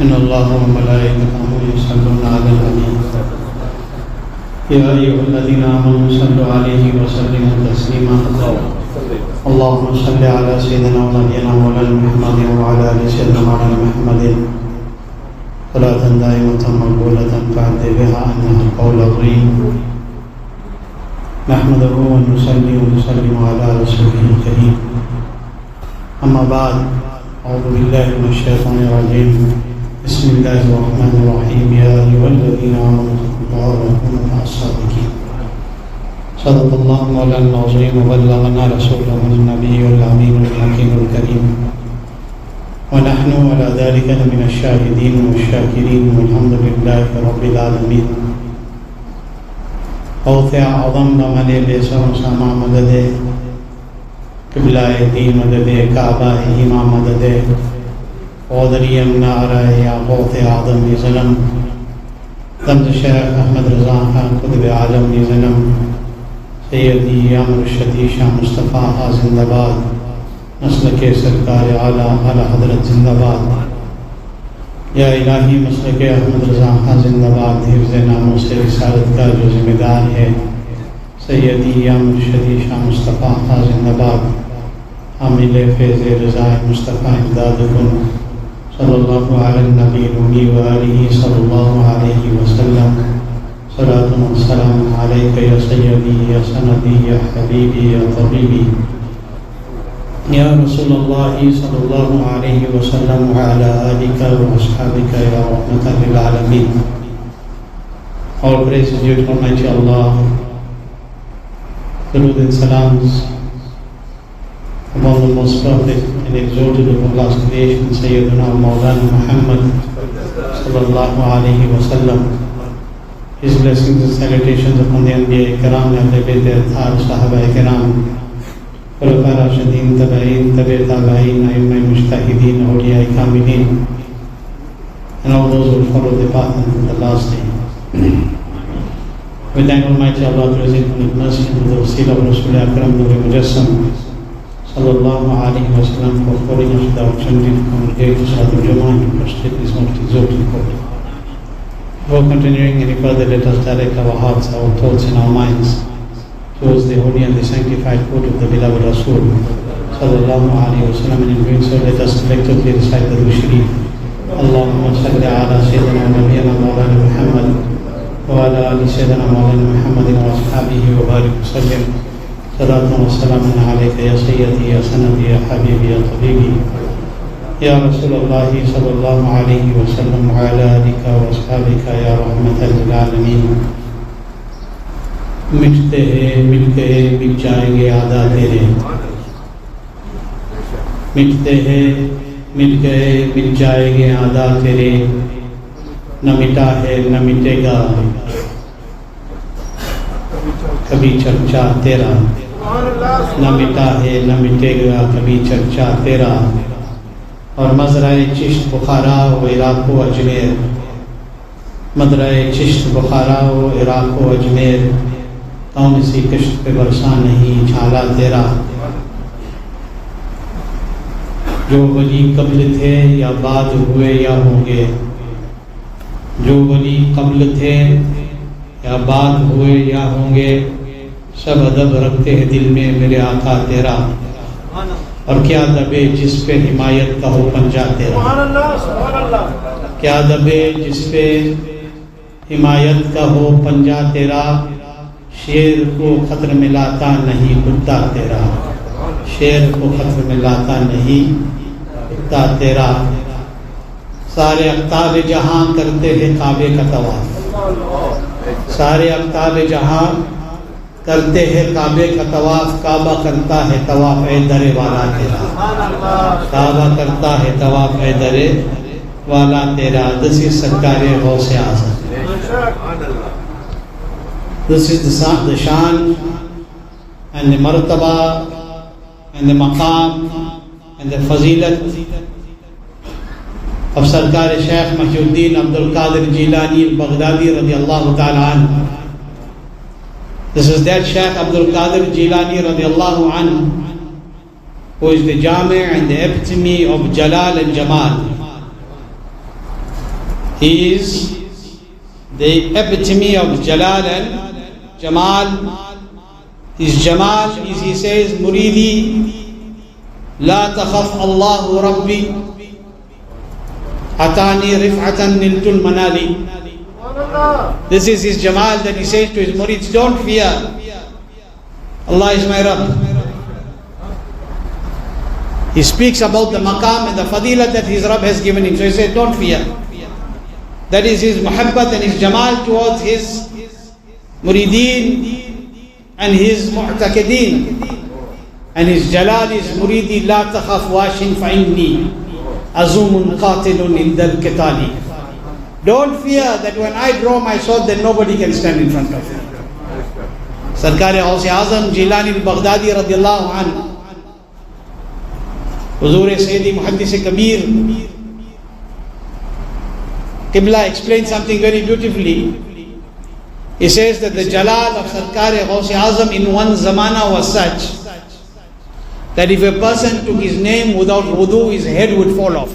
इन्नल्लाहा व मलाइकतहु युसल्लूना अलल नबी या अय्युहल्लज़ीना आमनू सल्लु अलैहि व सल्लिमू तस्लीमा। अल्लाहुम्मा सल्लि अला सय्यिदिना व नबियिना मौलाना मुहम्मदिन व अला आलि सय्यिदिना मौलाना मुहम्मदिन सलातन दाइमतन मक़बूलतन फ़अद्दि बिहा अन्नहा क़ौल अज़ीम। नहमदुहु व नुसल्ली व नुसल्लिमु अला रसूलिहिल करीम। अम्मा बाद, अऊज़ु बिल्लाहि मिनश शैतानिर रजीम। बिस्मिल्लाहिर्रहमानिर्रहीम। या अय्युहल्लज़ीना आमनू इत्तक़ुल्लाहा व कूनू मअस-सादिक़ीन। सदक़ल्लाहु मौलाना अज़ीम व बल्लगना रसूलुहुन नबियुल अमीनुल हकीमुल करीम। व नहनु अला ज़ालिका लमिनश शाहिदीन वश-शाकिरीन वल्हम्दुलिल्लाहि रब्बिल आलमीन। ग़ौसे आज़म बमने बेसर समा मददे क़िबला दी मददे काबा इमाम मददे क़ौदरियम नाराए या ग़ौसे आज़म निज़लम तंज शेख अहमद रज़ा खान क़ुतब आलम निज़लम सैयदी अमर शदी शाह मुस्तफ़ा हा जिंदाबाद। नस्ल के सरकार आला आला हज़रत जिंदाबाद। या इलाही मस्ल के अहमद रज़ा खान जिंदाबाद। हिफ्ज़ नामों से रिसालत का जो ज़िम्मेदार है सैयदी अमर शदी शाह मुस्तफ़ा हा जिंदाबाद। हामिल फैज़ रज़ा मुस्तफ़ा इमदादकुम सल्लल्लाहु अलैहि नबी व आलिहि सल्लल्लाहु अलैहि वसल्लम। सलातुन व सलामुन अलैका या सय्यदी या सनदी या हबीबी या तबीबी या रसूलल्लाह सल्लल्लाहु अलैहि वसल्लम व अला आलिका व अस्हाबिका या रहमतल लिल आलमीन। All praise is due to Almighty Allah. Durood and salams upon the most perfect and exalted of Allah's creation, Sayyidina Mawlana Muhammad sallallahu alaihi wasallam. His blessings and salutations upon the Anbiya Kiram, Ahle Bayt Athhar, Sahaba Kiram, Khalifaye Rashidin, Tabi'in, Tabi' Tabi'in, Ayyubi, Mujtahideen, Awliya Kamilin, and all those who follow the path until the last day. We thank Almighty Allah to his infinite mercy and the seal of Rasul Akram, the Mujassam sallallahu alaihi wasallam, for affording us the opportunity to congregate to Salatul Jummah and prostrate this most exalted court. Before continuing any further, let us direct our hearts, our thoughts and our minds towards the holy and the sanctified court of the beloved Rasul sallallahu alaihi wasallam, and in doing so let us collectively recite the Durud Sharif. Allahumma salli ala sayyidina nabiyyina mawlana Muhammad wa ala ali sayyidina mawlana Muhammadin wa ashabihi wa barik wa sallim. Salatu wa salamun alayka ya sayyidi ya sanadi ya habibi ya tabibi ya Rasulullah sallallahu alayhi wa sallam wa ala alika wa ashabika ya rahmatan lil alamin. मिटते हैं मिट गए मिट जाएंगे आदा तेरे। मिटते हैं मिट गए मिट जाएंगे आदा तेरे। न मिटा है न मिटेगा कभी चर्चा तेरा। न मिटा है न मिटेगा कभी चर्चा तेरा। और मज़राए चिश्त बुखारा व इराक़ व अजमेर। मज़राए चिश्त बुखारा व इराक़ व अजमेर। कौन सी कश्त पे बरसा नहीं छाला तेरा। जो वली कब्ल थे या बाद हुए या होंगे। जो वली कब्ल थे या बाद हुए या होंगे। सब अदब रखते हैं दिल में मेरे आका तेरा। और क्या दबे जिस पे हिमायत का हो पंजा तेरा। क्या दबे जिस पे हिमायत का हो पंजा तेरा। शेर को खतर में लाता नहीं कुत्ता तेरा। शेर को खतर में लाता नहीं कुत्ता तेरा। सारे अख्ताब जहां करते हैं काबे का तवाफ। सारे अख्ताब जहां करते हैं काबे का तवाफ। काबा करता है तवाफ ए दरे वाला तेरा। काबा करता है तवाफ ए दरे वाला तेरा। दिस इज सरकार गौसे आज़म। This is the shan and the martaba and the maqam and the fazilat of Sarkar Shaykh Mahjuddin Abdul Qadir Jilani al-Baghdadi radiyallahu ta'ala anhu. This is that Shaykh Abdul Qadir Jilani radiyallahu anhu who is the Jami' and the epitome of Jalal and Jamal. He is the epitome of Jalal and Jamal. His Jamal is, he says, Muridi, La takhaf Allahu Rabbi, Atani rif'atan niltul manali. This is his Jamal that he says to his Murids, don't fear. Allah is my Rabb. He speaks about the maqam and the fadilah that his Rabb has given him. So he says, don't fear. That is his muhabbat and his Jamal towards his Murideen and his mu'taqideen. And his Jalal is Muridi, La takhaf washin fa'inni azumun qatilun indal qitali. Don't fear that when I draw my sword, then nobody can stand in front of me. Sarkar-e Azam Jilani al-Baghdadi radiyallahu anhu, Huzur Sayyidi Muhaddis Kabir, Qibla explains something very beautifully. He says that the Jalal of Sarkar-e Azam in one zamana was such that if a person took his name without wudu, his head would fall off.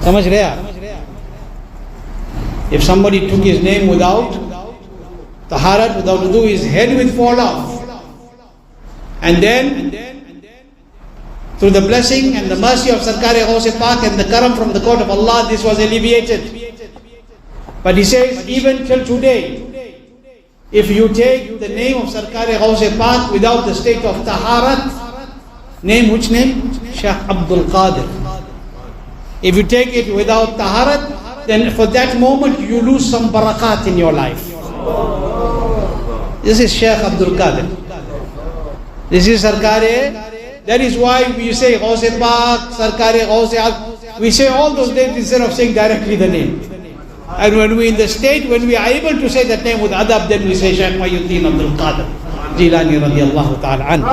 Samajh rahe aap? If somebody took his name without taharat, without wudu, his head would fall off. And then, through the blessing and the mercy of Sarkar-e Pak and the karam from the court of Allah, this was alleviated. But he says, even till today, if you take the name of Sarkar-e Pak without the state of taharat, name, which name? Shaykh Abdul Qadir. If you take it without taharat, then for that moment you lose some barakat in your life. This is Shaykh Abdul Qadir. This is Sarkar-e. That is why we say Ghaus-e Pak, Sarkar-e Ghaus-e. We say all those names instead of saying directly the name. And when we in the state, when we are able to say that name with adab, then we say Shaykh Muhyiddin Abdul Qadir Jilani radiyallahu ta'ala anhu.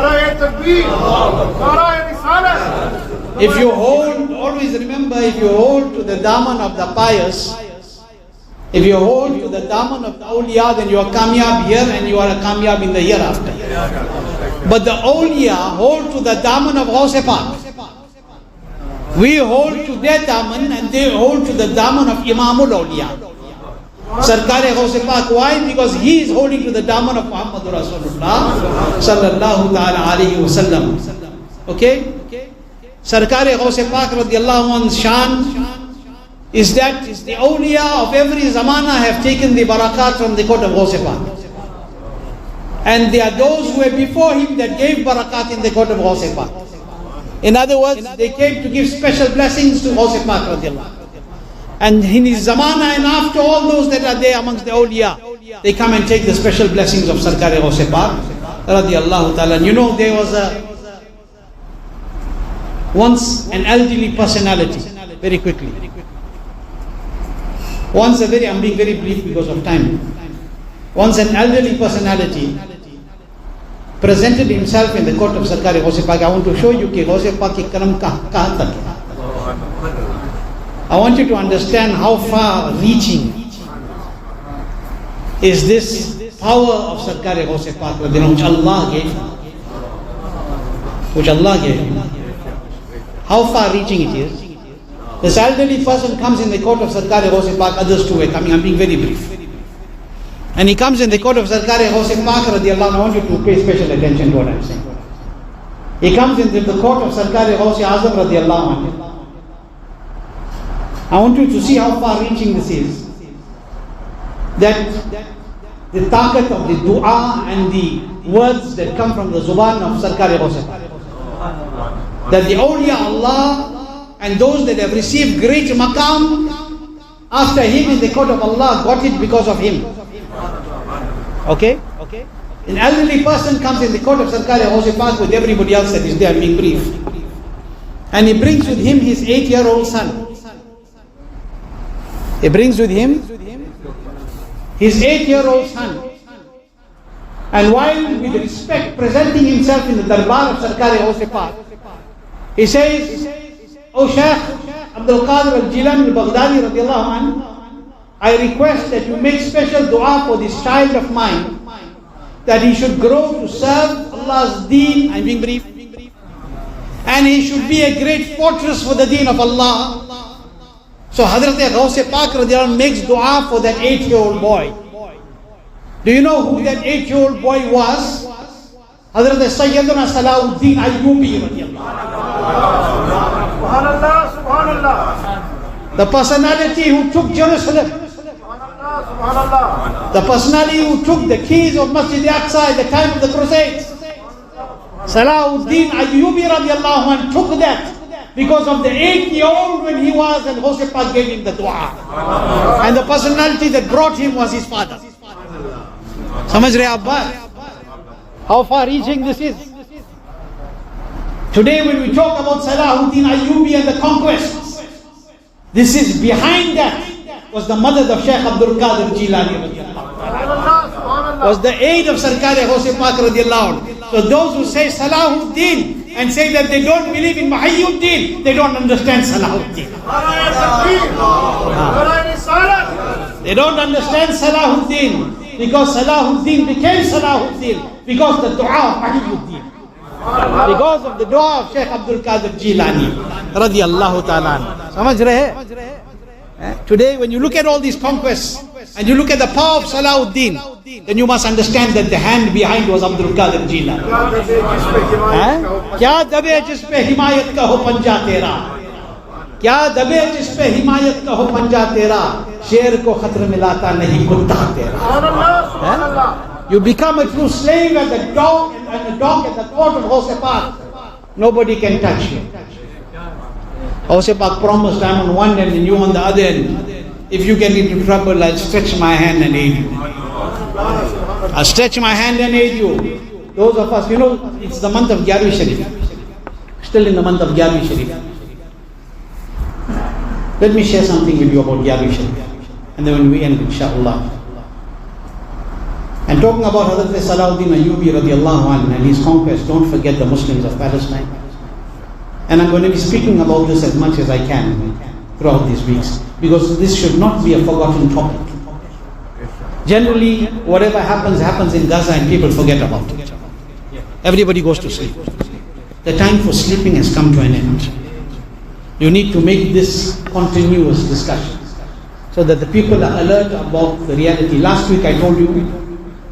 If you hold, always remember, if you hold to the daman of the pious, if you hold to the daman of the awliya, then you are kamyab here and you are a kamyab in the hereafter. But the awliya hold to the daman of Ghaus-e Pak. We hold to their daman and they hold to the daman of Imamul Awliya. Sarkar-e Ghaus-e Pak. Why? Because he is holding to the daman of Muhammadur Rasulullah sallallahu ta'ala alayhi wa sallam. Okay? Sarkar-e Ghaus-e Pak radiyallahu anhu's shan is that the awliya of every zamana have taken the barakat from the court of Ghaus-e Pak. And there are those who were before him that gave barakat in the court of Ghaus-e Pak. In other words, they came to give special blessings to Ghaus-e Pak radiyallahu anhu. And in his zamana and after, all those that are there amongst the awliya, they come and take the special blessings of Sarkar-e Ghaus-e Pak radiyallahu ta'ala. You know, there was once an elderly personality, very quickly. Once I'm being very brief because of time. Once an elderly personality presented himself in the court of Sarkar-e Ghaus-e Pak. I want to show you कि Ghaus-e Pak की करम कहाँ तक है. I want you to understand how far reaching is this power of Sarkar-e Ghaus-e Pak which Allah gave. Which Allah gave. How far reaching it is. This elderly person comes in the court of Sarkar-e Ghaus-e Pak, others too were coming. I'm being very brief. And he comes in the court of Sarkar-e Ghaus-e Pak radiyallahu anhu. I want you to pay special attention to what I'm saying. He comes into the court of Sarkar-e Ghaus-e Azam radiyallahu anhu. I want you to see how far reaching this is. That the taqat of the dua and the words that come from the zuban of Sarkar-e Ghaus-e Pak. That the awliya Allah and those that have received great maqam after him in the court of Allah got it because of him. Okay? An elderly person comes in the court of Sarkar-e Ghaus-e Pak with everybody else that is there, being brief. And he brings with him his 8-year-old son. He brings with him his 8-year-old son. And while with respect presenting himself in the darbar of Sarkar-e Ghaus-e Pak, he says, O Shaykh Abdul Qadir al-Jilani al-Baghdadi radiyallahu anhu, I request that you make special dua for this child of mine, that he should grow to serve Allah's deen, I'm being brief, and he should be a great fortress for the deen of Allah, So Hazrat Ghaus Pak radiallahu anh makes dua for that 8-year-old boy. Do you know who that 8-year-old boy was? Hazrat Sayyidina Salahuddin Ayyubi radiallahu anh. Subhanallah, Subhanallah. The personality who took Jerusalem. Subhanallah. The personality who took the keys of masjidalaqsha at the time of the Crusades. Salahuddin Ayyubi radiallahu anh took that because of the 8-year-old when he was, and Ghaus Pak gave him the dua. And the personality that brought him was his father. Samajh rahe Abbas? How far reaching this is? Today when we talk about Salahuddin Ayyubi and the conquest, this is behind that was the mother of Shaykh Abdul Qadir Jilani, was the aid of Sarkar Ghaus Pak radiallahu anh. So those who say Salahuddin and say that they don't believe in Muhyiddin, they don't understand Salahuddin. They don't understand Salahuddin, because Salahuddin became Salahuddin because the dua of Muhyiddin, because of the dua of Shaykh Abdul Qadir Jilani radiyallahu ta'ala. Samajh rahe? Today when you look at all these conquests and you look at the power of Salahuddin, then you must understand that the hand behind was Abdul Qadir Jilani. Kya dabe jis pe himayat ka ho panja tera, kya dabe jis pe himayat ka ho panja tera, sher ko khatra milata nahi kutta tera. You become a true slave as a dog, and a dog at the court of Ghaus Pak. Nobody can touch you. Ghaus Pak promised, I'm on one end and you on the other end. If you get into trouble, I'll stretch my hand and aid you. I'll stretch my hand and aid you. Those of us, you know, it's the month of Gyarvi Sharif. Still in the month of Gyarvi Sharif. Let me share something with you about Gyarvi Sharif. And then when we end, inshaAllah. And talking about Hazrat Salahuddin Ayyubi radiallahu anh and his conquest, don't forget the Muslims of Palestine. And I'm going to be speaking about this as much as I can throughout these weeks, because this should not be a forgotten topic. Generally, whatever happens in Gaza and people forget about it. Everybody goes to sleep. The time for sleeping has come to an end. You need to make this continuous discussion so that the people are alert about the reality. Last week I told you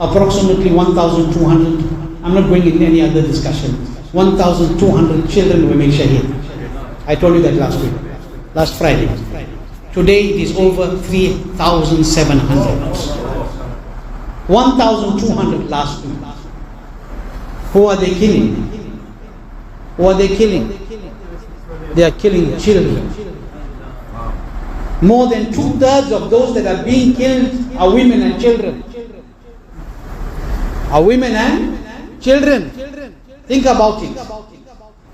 approximately 1,200, I'm not going into any other discussion, 1,200 children were made shaheed. I told you that last Friday. Today it is over 3,700. 1,200 last week. Who are they killing? Who are they killing? They are killing children. More than 2/3 of those that are being killed are women and children. Are women and children. Think about it.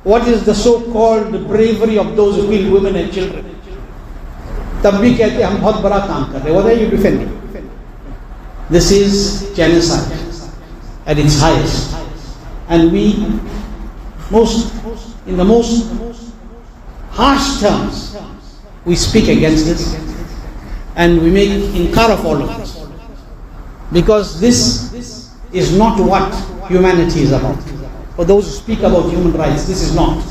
What is the so-called bravery of those who kill women and children? तब भी कहते हम बहुत बड़ा काम कर रहे. What are you defending? This is genocide at its highest, and we in the most harsh terms we speak against this, and we make inkar of all of this, because this is not what humanity is about. For those who speak about human rights, this is not.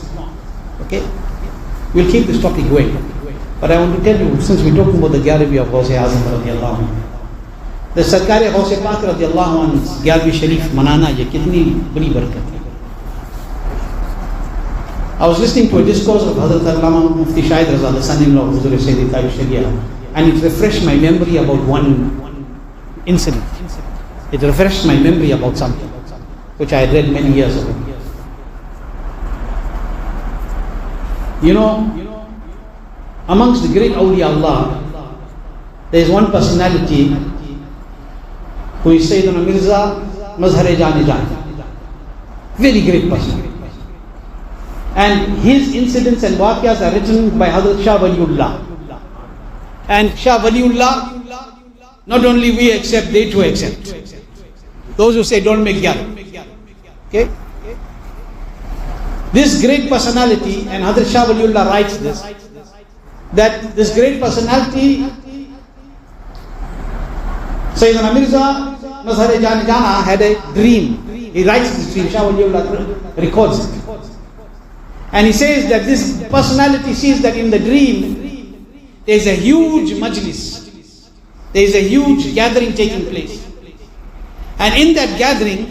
Okay? We'll keep this topic going. But I want to tell you, since we're talking about the Gyarvi of Ghaus Azam radiallahu anh, the Sarkar Ghaus Pak radiallahu anh's Gyarvi Sharif manana, ye kitni badi barakat hai. I was listening to a discourse of Hazrat Ulama Mufti Afthab, the son-in-law of Huzur TaajushShariah, and it refreshed my memory about one incident. It refreshed my memory about something which I had read many years ago. You know, amongst the great awliya Allah, there is one personality who is Sayyidina Mirza Mazhar-e-Jan. Very great person. And his incidents and waqiyas are written by Hazrat Shah Waliullah. And Shah Waliullah, not only we accept, they too accept. Those who say don't make gyar. Okay? This great personality, and Hazrat Shah Waliullah writes this, that this great personality, Sayyidina Mirza Mazhar-e-Jan had a dream. He writes this dream, Shah Waliullah records it. And he says that this personality sees that in the dream, there's a huge majlis. There's a huge gathering taking place. And in that gathering,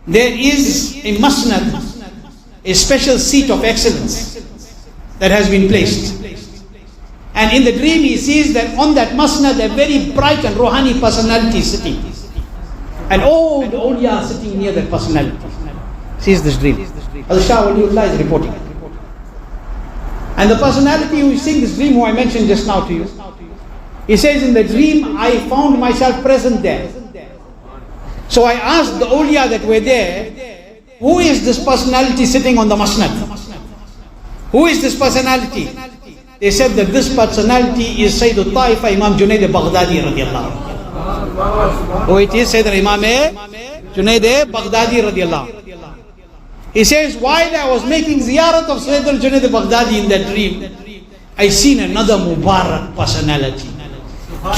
there is a masnad, a special seat of excellence that has been placed. And in the dream he sees that on that masnad a very bright and rohani personality is sitting. And all the awliya are sitting near that personality. Sees this dream. Al-Shah Waliullah is reporting. And the personality who is seeing this dream, who I mentioned just now to you, he says, in the dream I found myself present there. So I asked the awliya that were there, who is this personality sitting on the masnad? Who is this personality? They said that this personality is Sayyidul Taifa Imam Junaid Baghdadi radiallahu anhu. Who it is? Sayyidina Imam Junaid Baghdadi radiallahu anhu. He says, while I was making ziyarat of Sayyidul Junaid Baghdadi in that dream, I seen another Mubarak personality,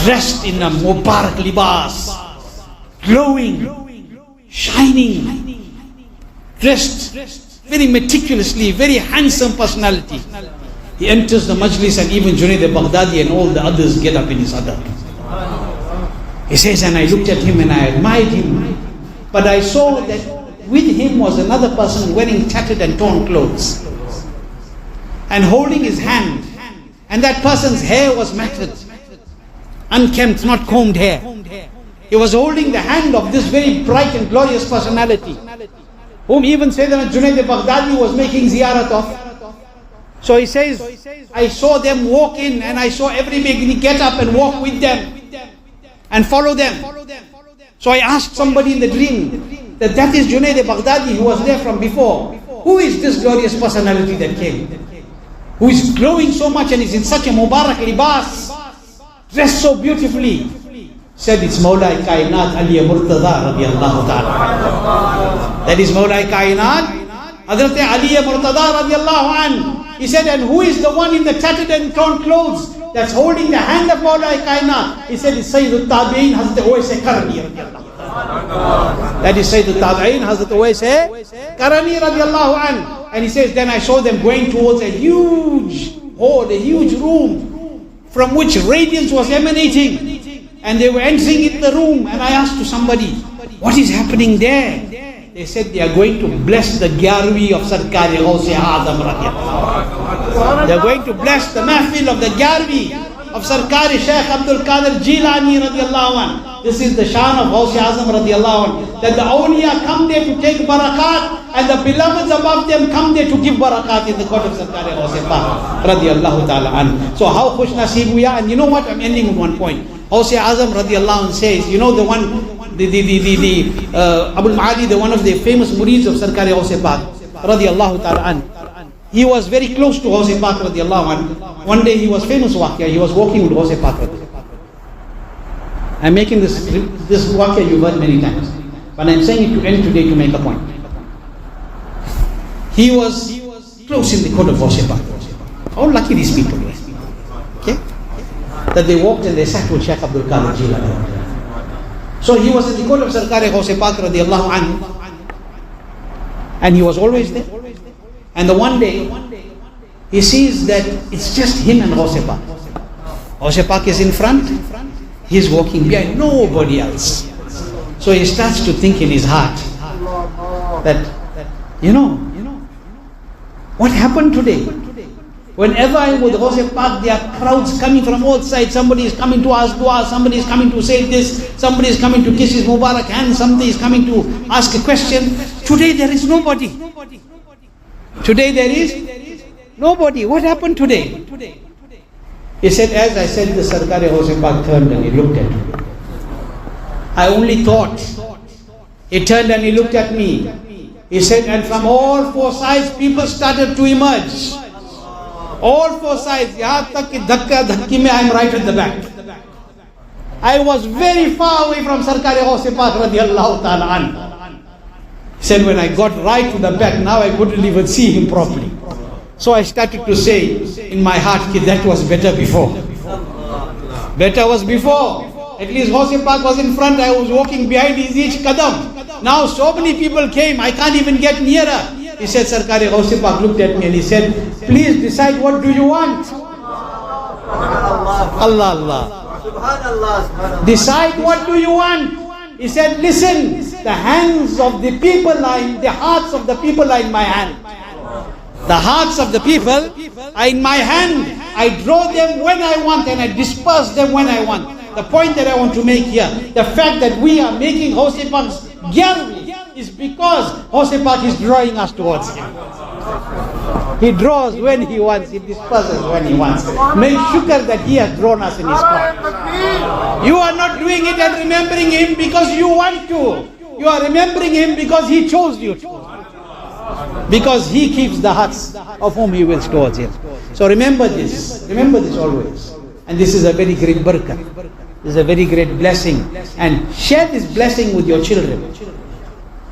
dressed in a Mubarak libas, glowing, shining, dressed very meticulously, very handsome personality. He enters the majlis and even Junaid Baghdadi and all the others get up in his adab. He says, and I looked at him and I admired him, but I saw that with him was another person wearing tattered and torn clothes and holding his hand, and that person's hair was matted, unkempt, not combed hair. He was holding the hand of this very bright and glorious personality, whom even Sayyidina Junaid Baghdadi was making ziyarat of. So he says, I saw them walk in and I saw everybody get up and walk with them and follow them. So I asked somebody in the dream that is Junaid Baghdadi who was there from before. Who is this glorious personality that came? Who is glowing so much and is in such a Mubarak libas, dressed so beautifully? Said, it's Mawla Kainat Ali Murtada radiallahu ta'ala. That is Mawla Kainat Hazrat Ali Murtada radiallahu anhu. He said, and who is the one in the tattered and torn clothes that's holding the hand of Mawla Kainat? He said, it's Sayyidul Tabi'in Hazrat Uwais Karani radiallahu anhu. That is Sayyidul Tabi'in Hazrat Uwais Karani radiallahu anhu. And he says, then I saw them going towards a huge hall, a huge room from which radiance was emanating. And they were entering in the room, and I asked to somebody, what is happening there? They said they are going to bless the Gyarwi of Sarkar-e Ghaus-e Azam radiallahu. They are going to bless the mahfil of the Gyarwi of Sarkar-e Shaykh Abdul Qadir Jilani radiallahu anhu. This is the shan of Ghaus-e Azam radiallahu anhu, that the awliya come there to take barakat, and the beloveds above them come there to give barakat in the court of Sarkar-e Ghaus-e radiallahu ta'ala anhu. So how khush nasib we are. And you know what, I'm ending with one point. Ghaus-e Azam radiallahu anhu says, you know the one, Abul Ma'ali, the one of the famous murids of Sarkar-e Ghaus-e radiallahu ta'ala anhu. He was very close to Ghaus-e radiallahu anhu. One day he was famous waqia, he was walking with Ghaus-e radiallahu. I'm making this waqia you've heard many times, but I'm saying it to end today to make a point. He was close in the court of Ghaus-e How lucky these people were. Okay? That they walked and they sat with Shaykh Abdul Qadir Jilani. So he was in the court of Sarkar-e Ghaus-e radiallahu anhu, and he was always there. And the one day he sees that it's just him and Ghaus-e Pak. Ghaus-e Pak is in front, he's walking behind, nobody else. So he starts to think in his heart that, what happened today? Whenever I'm with Ghaus-e Pak, there are crowds coming from all sides. Somebody is coming to ask dua, somebody is coming to say this, somebody is coming to kiss his Mubarak hand, somebody is coming to ask a question. Today there is nobody. Today there is nobody. What happened today? He said, as I said, the Sarkar-e Ghaus-e Pak turned and he looked at me. I only thought. He turned and he looked at me. He said, and from all four sides people started to emerge. All four sides. Yahan tak ki dhakka dhakki mein I am right at the back. I was very far away from Sarkar-e Ghaus-e radiallahu ta'ala anhu. He said, when I got right to the back, now I couldn't even see him properly. So I started to say in my heart, that was better before. Better was before. At least Ghaus-e was in front, I was walking behind his each qadam. Now so many people came, I can't even get nearer. He said, Sarkar-e Ghaus-e looked at me and he said, please decide, what do you want? Allah, Allah. Subhanallah. Decide what do you want. He said, listen, the hands of the people are in the hearts of the people are in my hand. The hearts of the people are in my hand. I draw them when I want and I disperse them when I want. The point that I want to make here, the fact that we are making Hosei Pak's gallery is because Hosei Pak is drawing us towards him. He draws when he wants, he disperses when he wants. Make shukr that he has drawn us in his heart. You are not doing it and remembering him because you want to. You are remembering him because he chose you to. Because he keeps the hearts of whom he wills towards him. So remember this always. And this is a very great barakah. This is a very great blessing. And share this blessing with your children,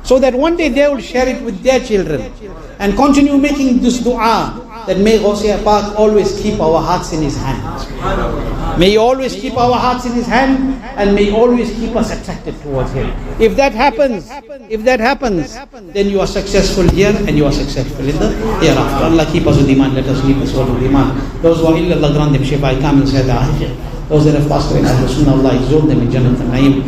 so that one day they will share it with their children. And continue making this dua, that may Hosei Pak always keep our hearts in his hand. May he always keep our hearts in his hand, and may he always keep us attracted towards him. If that happens, then you are successful here and you are successful in the hereafter. Allah keep us with iman, let us keep us all with iman. Those who are ill, Allah grant them shifa, kamil, sayyidah. Those that have passed away in Ahlul Sunnah, Allah exalt them in Jannat al-Naim.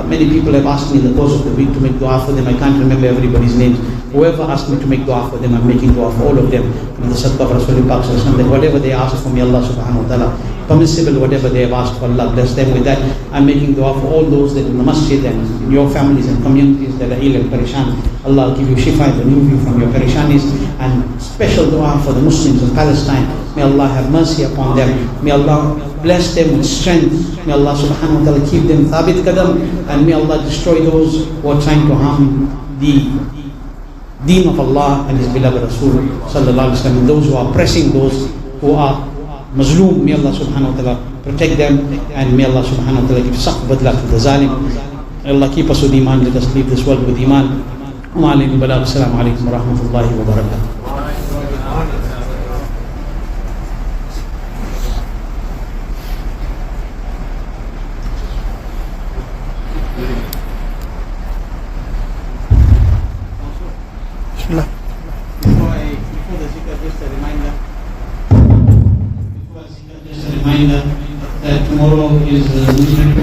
Many people have asked me in the course of the week to make dua for them. I can't remember everybody's names. Whoever asked me to make dua for them, I'm making dua for all of them. In the sadaqah of Rasulullah, that whatever they ask for me, Allah subhanahu wa ta'ala, permissible whatever they have asked for, Allah bless them with that. I'm making dua for all those that in the masjid and in your families and communities that are ill and parishan. Allah give you shifa and remove you from your parishanis. And special dua for the Muslims of Palestine. May Allah have mercy upon them. May Allah bless them with strength. May Allah subhanahu wa ta'ala keep them thabit qadam. And may Allah destroy those who are trying to harm the deen of Allah and His beloved Rasul sallallahu alaihi wasallam. Those who are oppressing those who are mazloom, may Allah subhanahu wa ta'ala protect them, and may Allah subhanahu wa ta'ala give saqf badla to the zalim. May Allah keep us with iman, let us leave this world with iman. Wa alaykum balagh. Assalamu alaikum wa rahmatullahi wa barakatuh. That tomorrow is Muslim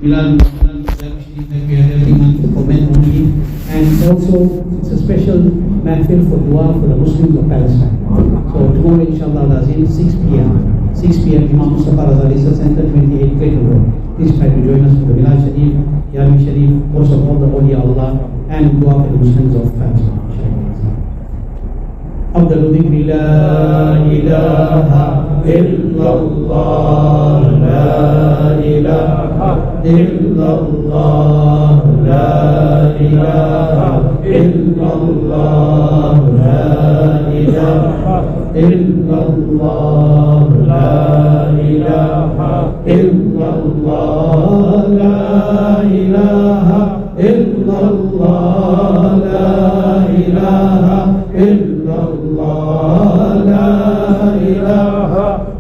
Milad that we are having for men only, and also it's a special mahfil for dua for the Muslims of Palestine. So tomorrow inshallah Lazim 6 p.m. Imam Mustafa Razali Center 28 Clayton Road. Please try to join us for the Milad Sharif, Yami Sharif, course of all the awliya Allah, and dua for the Muslims of Palestine. أفضل ذكر لا إله إلا الله لا إله إلا الله لا إله إلا الله لا إله إلا الله لا إله إلا الله لا إله إلا الله لا إله إلا الله لا إله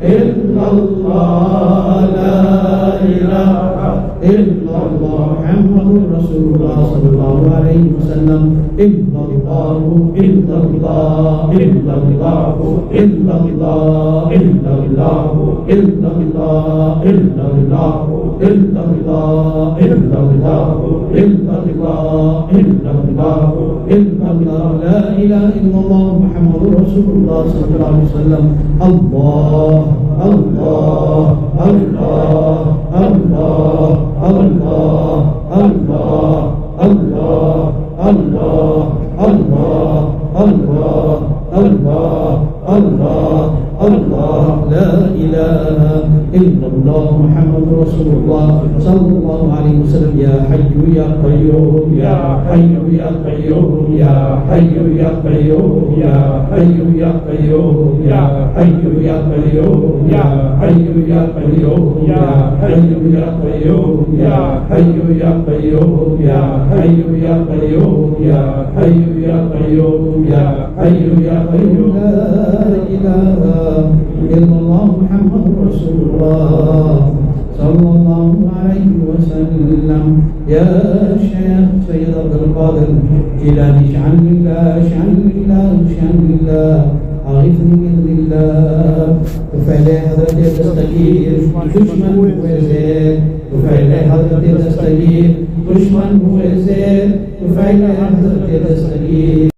إلا الله لا إله إلا الله محمد رسول الله صلى الله عليه وسلم. إلا الله إلا الله إلا الله إلا الله إلا الله إلا الله إلا الله إلا الله إلا الله إلا الله إلا الله إلا الله لا إله إلا الله محمد رسول الله صلى الله عليه وسلم. الله الله الله الله الله الله الله الله الله الله الله الله الله لا إله إلا الله محمد رسول الله صلى الله عليه وسلم. يا حي يا قيوم يا حي يا قيوم يا حي يا قيوم يا حي يا قيوم يا حي يا قيوم يا حي يا قيوم يا حي يا قيوم يا حي يا قيوم يا حي يا قيوم يا حي يا قيوم يا حي يا قيوم لا إله إلا الله محمد رسول الله صلى الله عليه وسلم. يا شيخ سيد عبد القادر جيلاني اشعل لله اشعل لله اشعل لله أغثني بإذن الله. पहले हजरत दस्तगीर दुश्मन हुए से, तो पहले हजरत दस्तगीर दुश्मन हुए से, तो पहले हजरत दस्तगीर